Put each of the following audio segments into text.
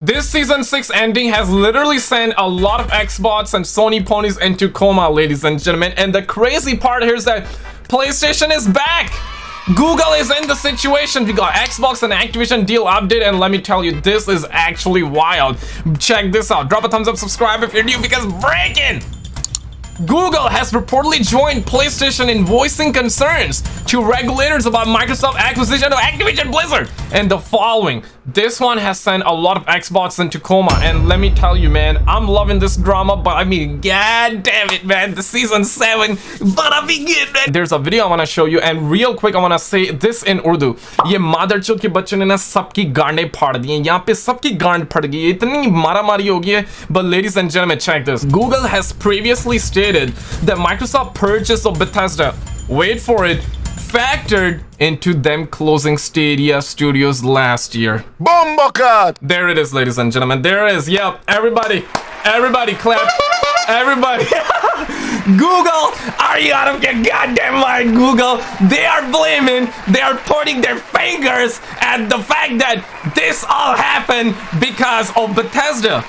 This season 6 ending has literally sent a lot of Xbox and Sony ponies into coma, ladies and gentlemen. And the crazy part here is that PlayStation is back. Google is in the situation. We got Xbox and Activision Deal update, and let me tell you, this is actually wild. Check this out. Drop a thumbs up, subscribe if you're new, because breaking! Google has reportedly joined PlayStation in voicing concerns to regulators about Microsoft acquisition of Activision Blizzard. And the following, this one has sent a lot of Xbox into coma, and let me tell you, man, I'm loving this drama, but I mean, god damn it, man, the season 7 gonna be good, man. There's a video I want to show you, and real quick I want to say this in Urdu. ये मादरचोद के बच्चों ने ना सबकी गांडें फाड़ दी हैं, यहाँ पे सबकी गांड फट गई है, इतनी मारामारी हो गई है. But ladies and gentlemen, check this. Google has previously stated that Microsoft purchase of Bethesda, wait for it, factored into them closing Stadia Studios last year. Bombocat! There it is, ladies and gentlemen. There it is. Yep. Everybody clap. Everybody. Google, are you out of your goddamn mind, Google? They are pointing their fingers at the fact that this all happened because of Bethesda.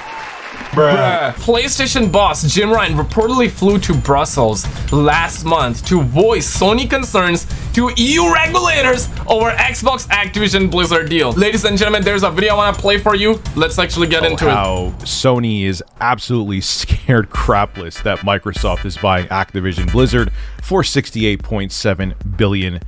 Bruh. PlayStation boss Jim Ryan reportedly flew to Brussels last month to voice Sony concerns to EU regulators over Xbox-Activision Blizzard deal. Ladies and gentlemen, there's a video I want to play for you. Let's actually get into it. How Sony is absolutely scared crapless that Microsoft is buying Activision Blizzard for $68.7 billion.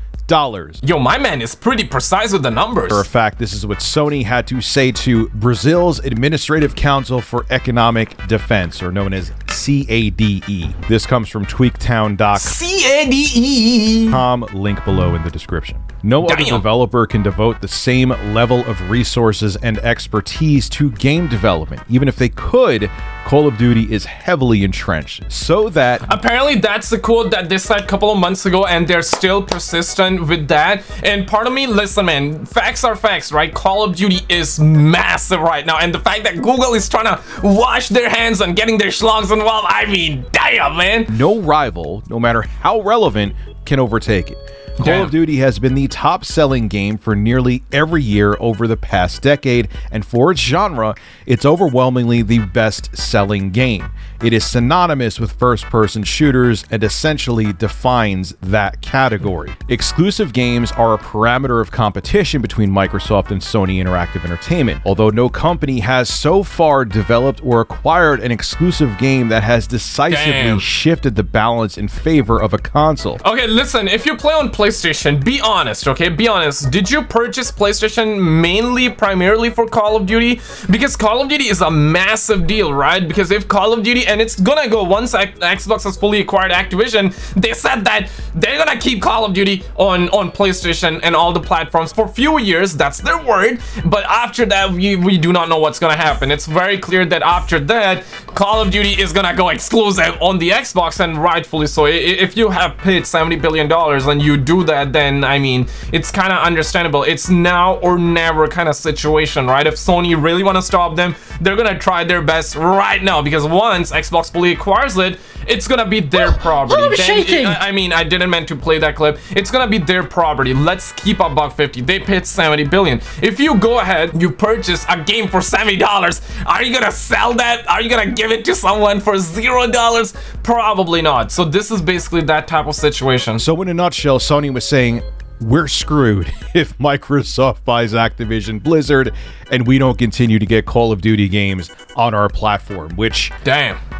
Yo, my man is pretty precise with the numbers. For a fact, this is what Sony had to say to Brazil's Administrative Council for Economic Defense, or known as CADE. This comes from tweaktown.com, link below in the description. No other developer can devote the same level of resources and expertise to game development. Even if they could, Call of Duty is heavily entrenched, so that... Apparently that's the quote that they said a couple of months ago, and they're still persistent with that. And part of me, listen, man, facts are facts, right? Call of Duty is massive right now, and the fact that Google is trying to wash their hands on getting their schlongs involved, I mean, damn, man. No rival, no matter how relevant, can overtake it. Call of Duty has been the top-selling game for nearly every year over the past decade, and for its genre, it's overwhelmingly the best-selling game. It is synonymous with first-person shooters and essentially defines that category. Exclusive games are a parameter of competition between Microsoft and Sony Interactive Entertainment, although no company has so far developed or acquired an exclusive game that has decisively shifted the balance in favor of a console. Okay, listen, if you play on PlayStation, be honest, okay? Be honest. Did you purchase PlayStation primarily for Call of Duty? Because Call of Duty is a massive deal, right? Because if Call of Duty, and it's gonna go once Xbox has fully acquired Activision, they said that they're gonna keep Call of Duty on PlayStation and all the platforms for a few years. That's their word. But after that, we do not know what's gonna happen. It's very clear that after that, Call of Duty is gonna go exclusive on the Xbox, and rightfully so. If you have paid $70 billion and you do that, then I mean, it's kind of understandable. It's now or never kind of situation, right? If Sony really want to stop them, they're gonna try their best right now, because once Xbox fully acquires it, it's gonna be their property. I mean, I didn't mean to play that clip. It's gonna be their property. Let's keep a $150. They paid $70 billion. If you go ahead, you purchase a game for $70, are you gonna sell that? Are you gonna give it to someone for $0? Probably not. So this is basically that type of situation. So in a nutshell, Sony was saying, we're screwed if Microsoft buys Activision Blizzard and we don't continue to get Call of Duty games on our platform, which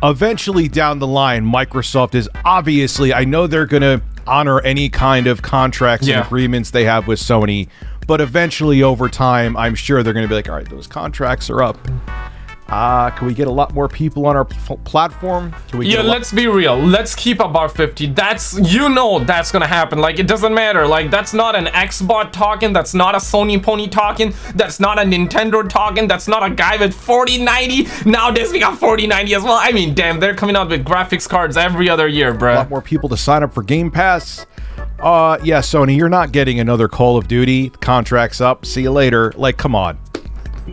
eventually down the line, Microsoft is obviously, I know they're going to honor any kind of contracts and agreements they have with Sony, but eventually over time, I'm sure they're going to be like, all right, those contracts are up. Can we get a lot more people on our platform? Let's be real. Let's keep $150. That's, you know, that's gonna happen. Like, it doesn't matter. Like, that's not an Xbox talking. That's not a Sony pony talking. That's not a Nintendo talking. That's not a guy with 4090. Nowadays we got 4090 as well. I mean, damn, they're coming out with graphics cards every other year, bro. A lot more people to sign up for Game Pass. Yeah, Sony, you're not getting another Call of Duty. Contract's up. See you later. Like, come on.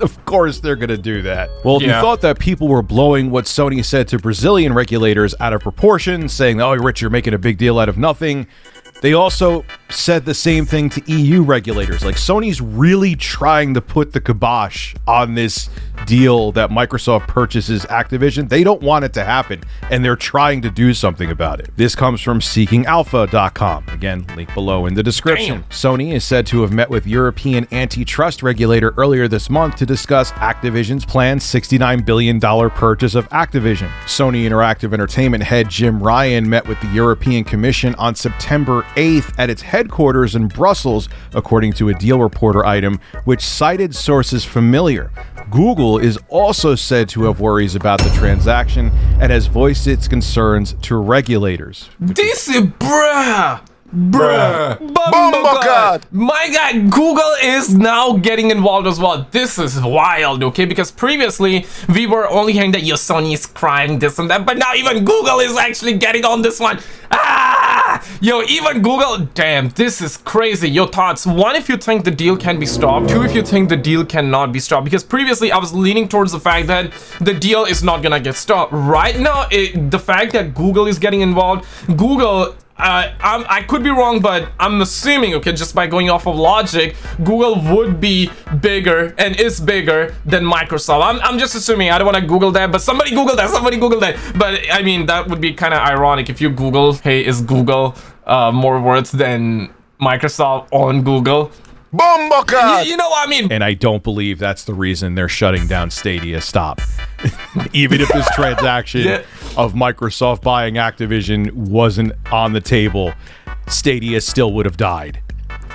Of course they're gonna do that. Well, if you thought that people were blowing what Sony said to Brazilian regulators out of proportion, saying, oh, Rich, you're making a big deal out of nothing, they also said the same thing to EU regulators. Like, Sony's really trying to put the kibosh on this deal that Microsoft purchases Activision. They don't want it to happen, and they're trying to do something about it. This comes from seekingalpha.com. Again, link below in the description. Damn. Sony is said to have met with European antitrust regulator earlier this month to discuss Activision's planned $69 billion purchase of Activision. Sony Interactive Entertainment head Jim Ryan met with the European Commission on September 8th at its headquarters in Brussels, according to a Deal Reporter item, which cited sources familiar. Google is also said to have worries about the transaction and has voiced its concerns to regulators. This is bruh. Bumblecott. My God, Google is now getting involved as well. This is wild, okay? Because previously we were only hearing that Sony is crying this and that, but now even Google is actually getting on this one. Yo, even Google. Damn, this is crazy. Your thoughts? One, if you think the deal can be stopped. Two, if you think the deal cannot be stopped. Because previously I was leaning towards the fact that the deal is not gonna get stopped. Right now, the fact that Google is getting involved, Google. I could be wrong, but I'm assuming, okay, just by going off of logic, Google would be bigger and is bigger than Microsoft. I'm just assuming. I don't want to Google that, but somebody Google that. But I mean, that would be kind of ironic if you Google, hey, is Google more worth than Microsoft on Google? Bumblecott! You know what I mean? And I don't believe that's the reason they're shutting down Stadia. Stop. Even if this transaction of Microsoft buying Activision wasn't on the table, Stadia still would have died.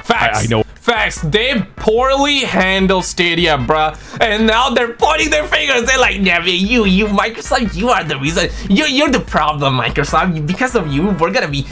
Facts. I know. Facts. They poorly handle Stadia, bruh. And now they're pointing their fingers. They're like, yeah, you, Microsoft, you are the reason. You're the problem, Microsoft. Because of you, we're gonna be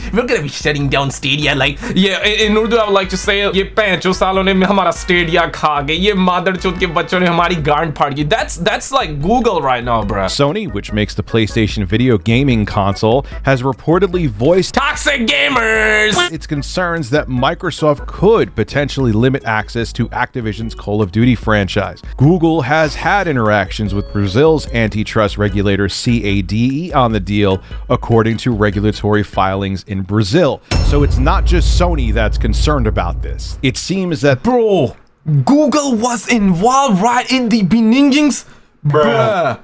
shutting down Stadia. Like, yeah, in Urdu, I would like to say, ये 5 सालों ने हमारा Stadia खा गए. ये motherchode के बच्चों ने हमारी गांड फाड़ गई. That's like Google right now, bruh. Sony, which makes the PlayStation video gaming console, has reportedly voiced toxic gamers. its concerns that Microsoft could potentially limit access to Activision's Call of Duty franchise. Google has had interactions with Brazil's antitrust regulator CADE on the deal, according to regulatory filings in Brazil. So it's not just Sony that's concerned about this. It seems that Bro, Google was involved right in the beginnings? Bruh.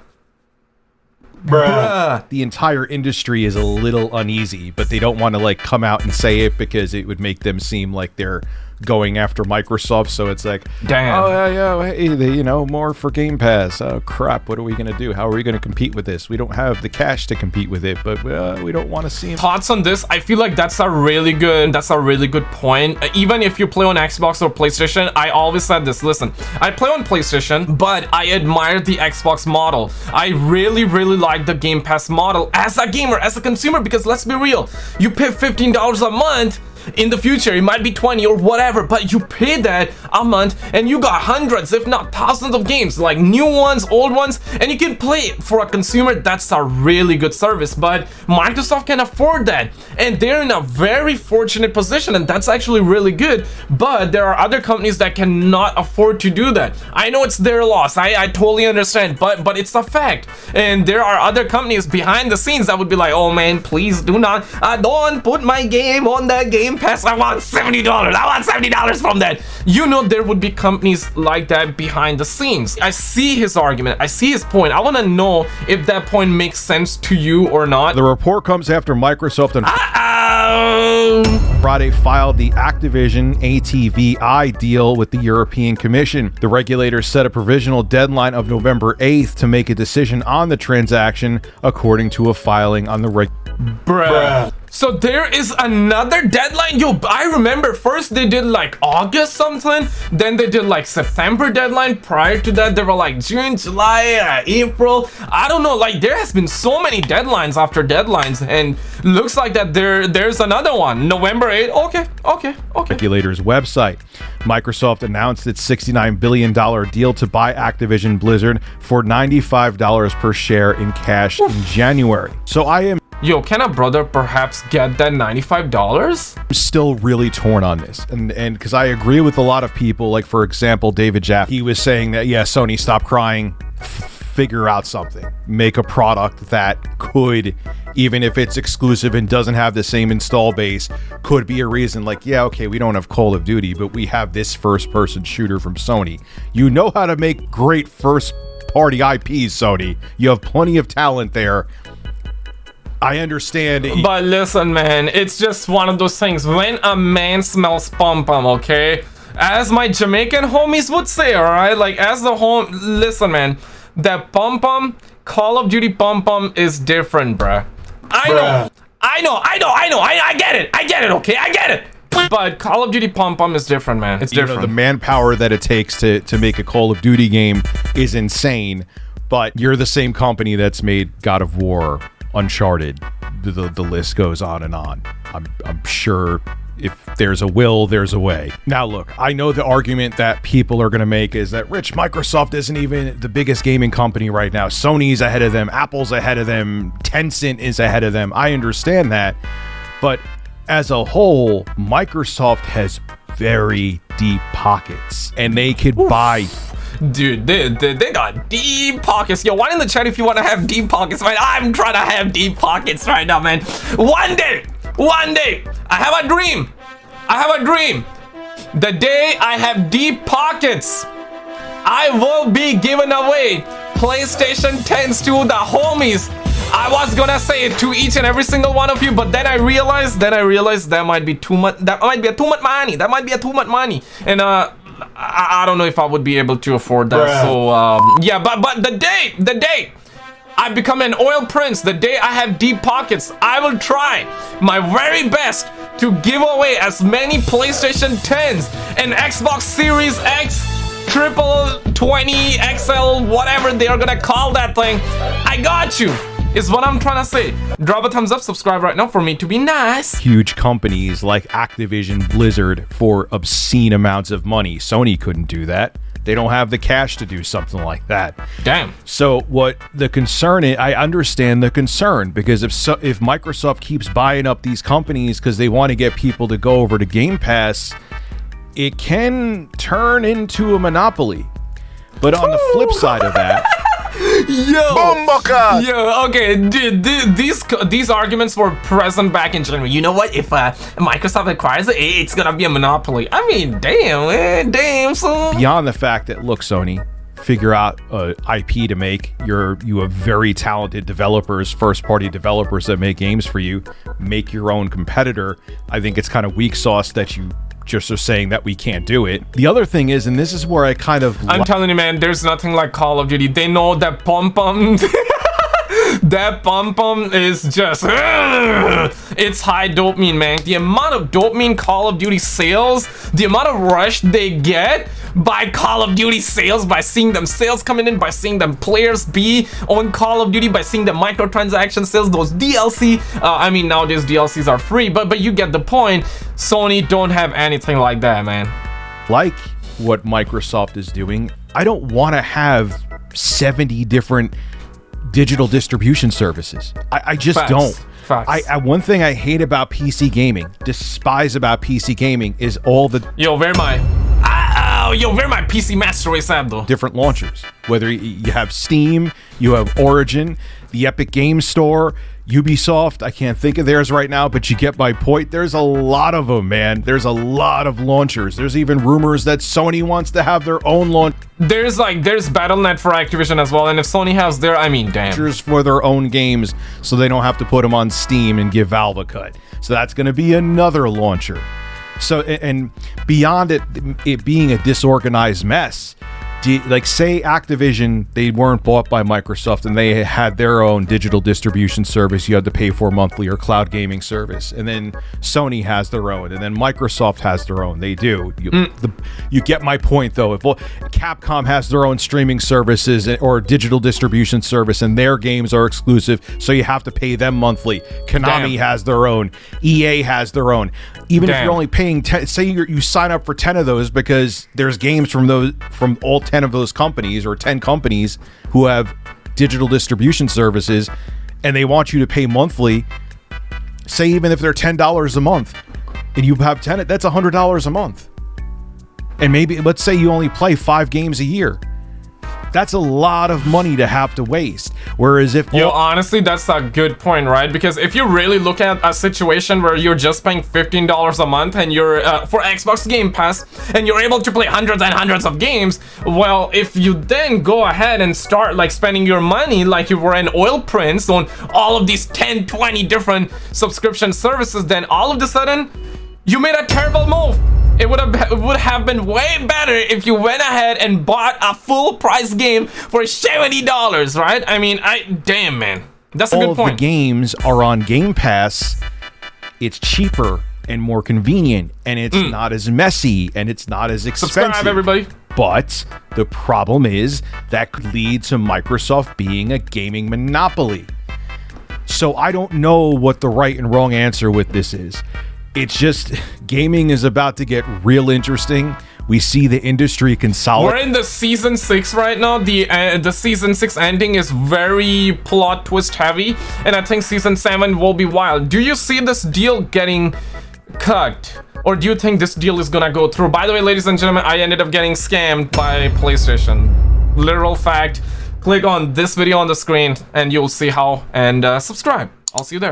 the entire industry is a little uneasy, but they don't want to like come out and say it because it would make them seem like they're going after Microsoft. So it's like, damn. Oh yeah, hey, more for Game Pass. Oh crap, what are we gonna do? How are we gonna compete with this? We don't have the cash to compete with it, but we don't want to see. Thoughts on this? I feel like that's a really good point. Even if you play on Xbox or PlayStation, I always said this. Listen, I play on PlayStation, but I admire the Xbox model. I really like the Game Pass model as a gamer, as a consumer, because let's be real, you pay $15 a month. In the future, it might be 20 or whatever, but you pay that a month and you got hundreds, if not thousands of games, like new ones, old ones, and you can play it. For a consumer, that's a really good service, but Microsoft can afford that, and they're in a very fortunate position, and that's actually really good. But there are other companies that cannot afford to do that. I know it's their loss, I totally understand, but it's a fact. And there are other companies behind the scenes that would be like, oh man, please do not, don't put my game on the Game Pass. I want $70. I want $70 from that. You know, there would be companies like that behind the scenes. I see his argument. I see his point. I want to know if that point makes sense to you or not. The report comes after Microsoft and Friday filed the Activision ATVI deal with the European Commission. The regulator set a provisional deadline of November 8th to make a decision on the transaction, according to a filing on the Bruh. So there is another deadline. Yo, I remember first they did like August something, then they did like September deadline. Prior to that, they were like June, July, April. I don't know, like there has been so many deadlines after deadlines, and looks like that there's another one, November 8th. Okay. regulator's website. Microsoft announced its $69 billion deal to buy Activision Blizzard for $95 per share in cash in January. So I am Yo, can a brother perhaps get that $95? still really torn on this, and because I agree with a lot of people, like for example David Jaff, he was saying that Sony, stop crying, figure out something, make a product that could even if it's exclusive and doesn't have the same install base, could be a reason. Like, yeah, okay, we don't have Call of Duty, but we have this first-person shooter from Sony. You know how to make great first-party IPs, Sony. You have plenty of talent there. I understand. But listen, man, it's just one of those things. When a man smells pom-pom, okay? As my Jamaican homies would say, alright? Like, as the listen, man, that pom-pom, Call of Duty pom-pom is different, bruh. I get it, okay? I get it. But Call of Duty pom-pom is different, man. It's different. You know, the manpower that it takes to make a Call of Duty game is insane. But you're the same company that's made God of War, Uncharted. The list goes on and on. I'm sure if there's a will, there's a way. Now, look, I know the argument that people are going to make is that, Rich, Microsoft isn't even the biggest gaming company right now. Sony's ahead of them. Apple's ahead of them. Tencent is ahead of them. I understand that. But as a whole, Microsoft has very deep pockets, and they could buy... Dude, they got deep pockets. Yo, why in the chat if you want to have deep pockets, man? I'm trying to have deep pockets right now, man. One day, I have a dream. The day I have deep pockets, I will be giving away PlayStation 10s to the homies. I was gonna say it to each and every single one of you, but then I realized that might be too much. That might be too much money. And I don't know if I would be able to afford that. Bruh. So yeah, but the day I become an oil prince, the day I have deep pockets, I will try my very best to give away as many PlayStation 10s and Xbox Series X, triple 20 XL, whatever they are gonna call that thing. I got you, is what I'm trying to say. Drop a thumbs up, subscribe right now for me to be nice. Huge companies like Activision, Blizzard for obscene amounts of money. Sony couldn't do that. They don't have the cash to do something like that. Damn. So what the concern is, I understand the concern, because if Microsoft keeps buying up these companies because they want to get people to go over to Game Pass, it can turn into a monopoly. But on the flip side of that, okay, dude, these arguments were present back in January. You know what? If Microsoft acquires it, it's gonna be a monopoly. I mean, damn, man, damn, son. Beyond the fact that, look, Sony, figure out a IP to make. You have very talented developers, first-party developers that make games for you. Make your own competitor. I think it's kind of weak sauce that you just are saying that we can't do it. The other thing is, and this is where I kind of... I'm telling you, man, there's nothing like Call of Duty. They know that pom-pom... that pom-pom is just... it's high dopamine, man. The amount of dopamine Call of Duty sales, the amount of rush they get by Call of Duty sales, by seeing them sales coming in, by seeing them players be on Call of Duty, by seeing the microtransaction sales, those DLC. I mean, nowadays DLCs are free, but you get the point. Sony don't have anything like that, man. Like what Microsoft is doing, I don't want to have 70 different digital distribution services. I just don't. Facts. One thing I hate about PC gaming, despise about PC gaming, is all the... Yo, where my PC Master Race at, though? Different launchers. Whether you have Steam, you have Origin, the Epic Games Store, Ubisoft, I can't think of theirs right now, but you get my point. There's a lot of them, man. There's a lot of launchers. There's even rumors that Sony wants to have their own launch. There's Battle.net for Activision as well, and if Sony has their, I mean, damn. Launchers for their own games, so they don't have to put them on Steam and give Valve a cut. So that's going to be another launcher. So, and beyond it being a disorganized mess, like, say Activision, they weren't bought by Microsoft and they had their own digital distribution service you had to pay for monthly, or cloud gaming service, and then Sony has their own, and then Microsoft has their own. They do. You get my point, though. If Capcom has their own streaming services or digital distribution service, and their games are exclusive, so you have to pay them monthly. Konami has their own. EA has their own. Even if you're only paying 10, say you sign up for 10 of those because there's games from all 10 of those companies, or 10 companies who have digital distribution services, and they want you to pay monthly. Say even if they're $10 a month and you have 10, that's $100 a month. And maybe, let's say you only play 5 games a year. That's a lot of money to have to waste. Whereas if Yo, honestly, that's a good point, right? Because if you really look at a situation where you're just paying $15 a month and you're for Xbox Game Pass and you're able to play hundreds and hundreds of games, well, if you then go ahead and start like spending your money like you were an oil prince on all of these 10, 20 different subscription services, then all of a sudden you made a terrible move. It would have been way better if you went ahead and bought a full price game for $70, right? I mean, damn, man, that's a good point. All of the games are on Game Pass. It's cheaper and more convenient, and it's not as messy, and it's not as expensive. Subscribe, everybody. But the problem is that could lead to Microsoft being a gaming monopoly. So I don't know what the right and wrong answer with this is. It's just gaming is about to get real interesting. We see the industry consolidate. We're in the season 6 right now. The season 6 ending is very plot twist heavy, and I think season 7 will be wild. Do you see this deal getting cut, or do you think this deal is gonna go through? By the way, ladies and gentlemen, I ended up getting scammed by PlayStation. Literal fact. Click on this video on the screen and you'll see how, and subscribe. I'll see you there.